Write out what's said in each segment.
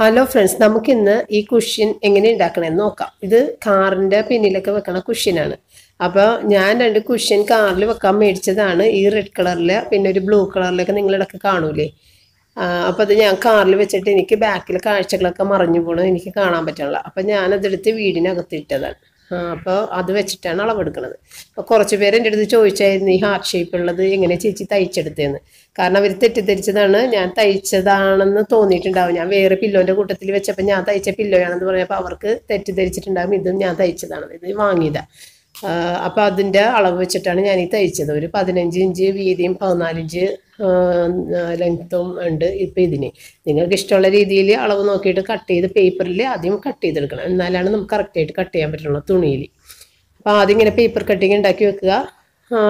Hello friends, നമുക്കിന്ന് ഈ cushion എങ്ങനെ ഉണ്ടാക്കണമെന്ന് നോക്കാം. ഇത് കാറിൻ്റെ പിന്നിലൊക്കെ വെക്കണ കുഷ്യനാണ്. അപ്പോൾ ഞാൻ 2 കുഷ്യൻ കാറിൽ വെക്കാൻ മേടിച്ചതാണ്. ഈ റെഡ് കളറിൽ പിന്നെ ഒരു ബ്ലൂ കളറിലൊക്കെ നിങ്ങളിടയ്ക്ക് കാണൂലേ. അപ്പോൾ അത് ഞാൻ കാറിൽ വെച്ചിട്ട് എനിക്ക് ബാക്കിൽ കാഴ്ചകളൊക്കെ മറഞ്ഞു പോകണം, എനിക്ക് കാണാൻ പറ്റണില്ല. അപ്പോൾ ഞാനതെടുത്ത് വീടിനകത്ത് ഇട്ടതാണ്. അപ്പോൾ അത് വെച്ചിട്ടാണ് അളവെടുക്കുന്നത്. അപ്പോൾ കുറച്ച് പേര് എൻ്റെ അടുത്ത് ചോദിച്ചായിരുന്നു ഈ ഹാർട്ട് ഷേപ്പ് ഉള്ളത് എങ്ങനെ ചേച്ചി തയ്ച്ചെടുത്തതെന്ന്. കാരണം അവർ തെറ്റിദ്ധരിച്ചതാണ്, ഞാൻ തയ്ച്ചതാണെന്ന് തോന്നിയിട്ടുണ്ടാവും. ഞാൻ വേറെ പില്ലോൻ്റെ കൂട്ടത്തിൽ വെച്ചപ്പോൾ ഞാൻ തയ്ച്ച പില്ലോയാണെന്ന് പറഞ്ഞപ്പോൾ അവർക്ക് തെറ്റിദ്ധരിച്ചിട്ടുണ്ടാകും ഇതും ഞാൻ തയ്ച്ചതാണ്, ഇത് വാങ്ങിയതാണ്. അപ്പോൾ അതിൻ്റെ അളവ് വെച്ചിട്ടാണ് ഞാൻ ഈ തയ്ച്ചത്. ഒരു 15 ഇഞ്ച് വീതിയും 14 ഇഞ്ച് ലെങ്ത്തും ഉണ്ട്. ഇപ്പം ഇതിന് നിങ്ങൾക്ക് ഇഷ്ടമുള്ള രീതിയിൽ അളവ് നോക്കിയിട്ട് കട്ട് ചെയ്ത് പേപ്പറിൽ ആദ്യം കട്ട് ചെയ്തെടുക്കണം, എന്നാലാണ് നമുക്ക് കറക്റ്റായിട്ട് കട്ട് ചെയ്യാൻ പറ്റുള്ളൂ തുണിയിൽ. അപ്പോൾ ആദ്യം ഇങ്ങനെ പേപ്പർ കട്ടിങ് ഉണ്ടാക്കി വെക്കുക,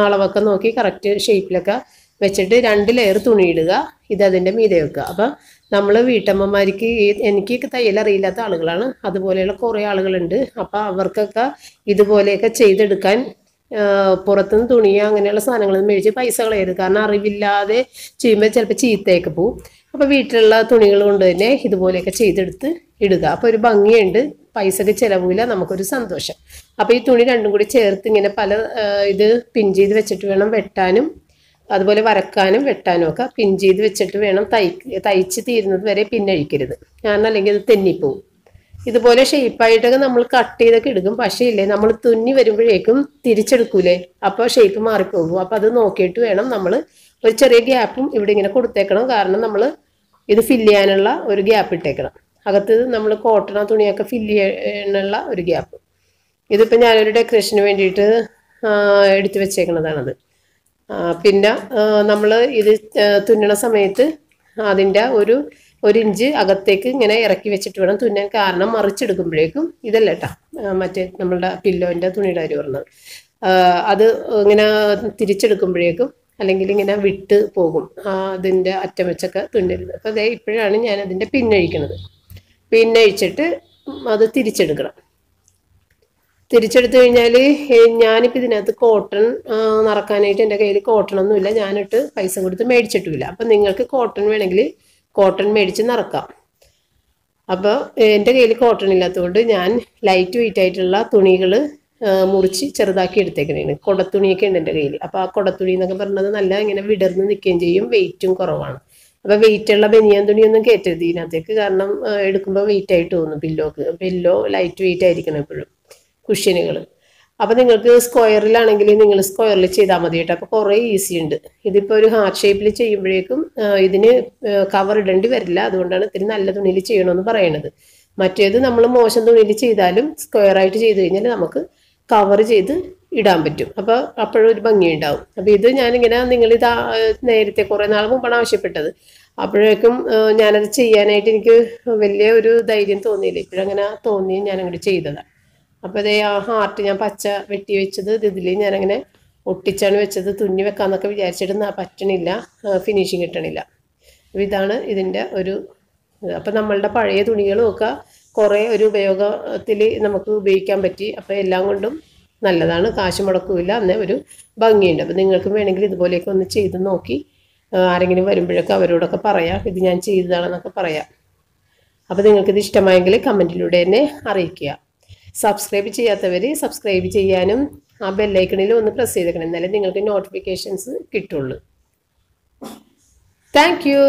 അളവൊക്കെ നോക്കി കറക്റ്റ് ഷേപ്പിലൊക്കെ വെച്ചിട്ട് 2 ലെയർ തുണി ഇടുക, ഇത് അതിൻ്റെ മീതെ വെക്കുക. അപ്പം നമ്മൾ വീട്ടമ്മമാർക്ക്, എനിക്ക് തയ്യൽ അറിയില്ലാത്ത ആളുകളാണ്, അതുപോലെയുള്ള കുറേ ആളുകളുണ്ട്. അപ്പോൾ അവർക്കൊക്കെ ഇതുപോലെയൊക്കെ ചെയ്തെടുക്കാൻ പുറത്തുനിന്ന് തുണിയോ അങ്ങനെയുള്ള സാധനങ്ങളൊന്നും മേടിച്ച് പൈസ കളയരുത്. കാരണം അറിവില്ലാതെ ചെയ്യുമ്പോൾ ചിലപ്പോൾ ചീത്തയൊക്കെ പോവും. അപ്പോൾ വീട്ടിലുള്ള തുണികൾ കൊണ്ട് തന്നെ ഇതുപോലെയൊക്കെ ചെയ്തെടുത്ത് ഇടുക. അപ്പോൾ ഒരു ഭംഗിയുണ്ട്, പൈസക്ക് ചിലവില്ല, നമുക്കൊരു സന്തോഷം. അപ്പോൾ ഈ തുണി രണ്ടും കൂടി ചേർത്ത് ഇങ്ങനെ ഇത് പിൻ ചെയ്ത് വെച്ചിട്ട് വേണം വെട്ടാനും, അതുപോലെ വരക്കാനും വെട്ടാനും ഒക്കെ പിൻ ചെയ്ത് വെച്ചിട്ട് വേണം തയ്ച്ച് തീരുന്നത് വരെ പിന്നഴിക്കരുത്, കാരണം അല്ലെങ്കിൽ അത് തെന്നിപ്പോവും. ഇതുപോലെ ഷേപ്പായിട്ടൊക്കെ നമ്മൾ കട്ട് ചെയ്തൊക്കെ എടുക്കും. പക്ഷേ ഇല്ലേ, നമ്മൾ തുന്നി വരുമ്പോഴേക്കും തിരിച്ചെടുക്കൂലേ, അപ്പോൾ ഷേപ്പ് മാറിപ്പോകും. അപ്പോൾ അത് നോക്കിയിട്ട് വേണം നമ്മൾ ഒരു ചെറിയ ഗ്യാപ്പും ഇവിടെ ഇങ്ങനെ കൊടുത്തേക്കണം. കാരണം നമ്മൾ ഇത് ഫില്ല് ചെയ്യാനുള്ള ഒരു ഗ്യാപ്പ് ഇട്ടേക്കണം. അകത്ത് നമ്മൾ കോട്ടൺ തുണിയൊക്കെ ഫില്ല് ചെയ്യാനുള്ള ഒരു ഗ്യാപ്പ്. ഇതിപ്പോൾ ഞാനൊരു ഡെക്കറേഷന് വേണ്ടിയിട്ട് എടുത്തു വെച്ചേക്കണതാണത്. പിന്നെ നമ്മൾ ഇത് തുന്നണ സമയത്ത് അതിൻ്റെ ഒരു ഇഞ്ച് അകത്തേക്ക് ഇങ്ങനെ ഇറക്കി വെച്ചിട്ട് വേണം തുന്നാൻ. കാരണം മറിച്ചെടുക്കുമ്പോഴേക്കും ഇതല്ല കേട്ടോ, മറ്റേ നമ്മളുടെ പില്ലോൻ്റെ തുണിയുടെ കാര്യം പറഞ്ഞത്, അത് ഇങ്ങനെ തിരിച്ചെടുക്കുമ്പോഴേക്കും അല്ലെങ്കിൽ ഇങ്ങനെ വിട്ട് പോകും, അതിൻ്റെ അറ്റം വെച്ചൊക്കെ തുന്നരുത്. അപ്പോൾ അതേ ഇപ്പോഴാണ് ഞാൻ അതിൻ്റെ പിന്നഴിക്കണത്. പിന്നഴിച്ചിട്ട് അത് തിരിച്ചെടുക്കണം. തിരിച്ചെടുത്തു കഴിഞ്ഞാൽ ഞാനിപ്പോൾ ഇതിനകത്ത് കോട്ടൺ നിറക്കാനായിട്ട് എൻ്റെ കയ്യിൽ കോട്ടണൊന്നുമില്ല, ഞാനിട്ട് പൈസ കൊടുത്ത് മേടിച്ചിട്ടുമില്ല. അപ്പം നിങ്ങൾക്ക് കോട്ടൺ വേണമെങ്കിൽ കോട്ടൺ മേടിച്ച് നിറക്കാം. അപ്പോൾ എൻ്റെ കയ്യിൽ കോട്ടൺ ഇല്ലാത്തതുകൊണ്ട് ഞാൻ ലൈറ്റ് വെയിറ്റ് ആയിട്ടുള്ള തുണികൾ മുറിച്ച് ചെറുതാക്കി എടുത്തേക്കണേണ്. കുടത്തുണിയൊക്കെ ഉണ്ട് എൻ്റെ കയ്യിൽ. അപ്പോൾ ആ കുടത്തുണി എന്നൊക്കെ പറഞ്ഞത് നല്ല ഇങ്ങനെ വിടർന്ന് നിൽക്കുകയും ചെയ്യും, വെയിറ്റും കുറവാണ്. അപ്പോൾ വെയിറ്റുള്ള ബനിയാൻ തുണിയൊന്നും കയറ്റരുത് ഇതിനകത്തേക്ക്, കാരണം എടുക്കുമ്പോൾ വെയിറ്റ് ആയിട്ട് തോന്നും. പില്ലോ ലൈറ്റ് വെയിറ്റ് ആയിരിക്കണം എപ്പോഴും കുഷ്യനുകൾ. അപ്പോൾ നിങ്ങൾക്ക് സ്ക്വയറിലാണെങ്കിൽ നിങ്ങൾ സ്ക്വയറിൽ ചെയ്താൽ മതി കേട്ടോ. അപ്പോൾ കുറേ ഈസി ഉണ്ട്. ഇതിപ്പോൾ ഒരു ഹാർട്ട് ഷേപ്പിൽ ചെയ്യുമ്പോഴേക്കും ഇതിന് കവർ ഇടേണ്ടി വരില്ല, അതുകൊണ്ടാണ് ഇത്തിരി നല്ല തുണിയിൽ ചെയ്യണമെന്ന് പറയണത്. മറ്റേത് നമ്മൾ മോശം തുണിയിൽ ചെയ്താലും സ്ക്വയറായിട്ട് ചെയ്ത് കഴിഞ്ഞാൽ നമുക്ക് കവർ ചെയ്ത് ഇടാൻ പറ്റും. അപ്പോൾ അപ്പോഴും ഒരു ഭംഗിയുണ്ടാവും. അപ്പോൾ ഇത് ഞാനിങ്ങനെ നിങ്ങളിത് നേരത്തെ കുറേ നാൾ മുമ്പാണ് ആവശ്യപ്പെട്ടത്. അപ്പോഴേക്കും ഞാനത് ചെയ്യാനായിട്ട് എനിക്ക് വലിയ ഒരു ധൈര്യം തോന്നിയില്ല. ഇപ്പോഴങ്ങനെ തോന്നി ഞാനങ്ങോട്ട് ചെയ്തതാണ്. അപ്പോൾ അതേ ആ ഹാർട്ട് ഞാൻ പച്ച വെട്ടി വെച്ചത് ഇതിൽ ഞാനങ്ങനെ ഒട്ടിച്ചാണ് വെച്ചത്. തുന്നി വെക്കാമെന്നൊക്കെ വിചാരിച്ചിട്ട് പറ്റണില്ല, ഫിനിഷിങ് കിട്ടണില്ല. അപ്പോൾ ഇതാണ് ഇതിൻ്റെ ഒരു ഇത്. അപ്പോൾ നമ്മളുടെ പഴയ തുണികളും ഒക്കെ കുറേ ഒരു ഉപയോഗത്തിൽ നമുക്ക് ഉപയോഗിക്കാൻ പറ്റി. അപ്പോൾ എല്ലാം കൊണ്ടും നല്ലതാണ്, കാശ് മുടക്കില്ല, എന്നാൽ ഒരു ഭംഗിയുണ്ട്. അപ്പോൾ നിങ്ങൾക്കും വേണമെങ്കിൽ ഇതുപോലെയൊക്കെ ഒന്ന് ചെയ്ത് നോക്കി ആരെങ്കിലും വരുമ്പോഴൊക്കെ അവരോടൊക്കെ പറയാം ഇത് ഞാൻ ചെയ്തതാണെന്നൊക്കെ പറയാം. അപ്പോൾ നിങ്ങൾക്കിത് ഇഷ്ടമായെങ്കിൽ കമൻറ്റിലൂടെ തന്നെ അറിയിക്കുക. സബ്സ്ക്രൈബ് ചെയ്യാത്തവർ സബ്സ്ക്രൈബ് ചെയ്യാനും ആ ബെല്ലൈക്കണിൽ ഒന്ന് പ്രസ് ചെയ്തേക്കണം, എന്നാലേ നിങ്ങൾക്ക് നോട്ടിഫിക്കേഷൻസ് കിട്ടുള്ളൂ. Thank you.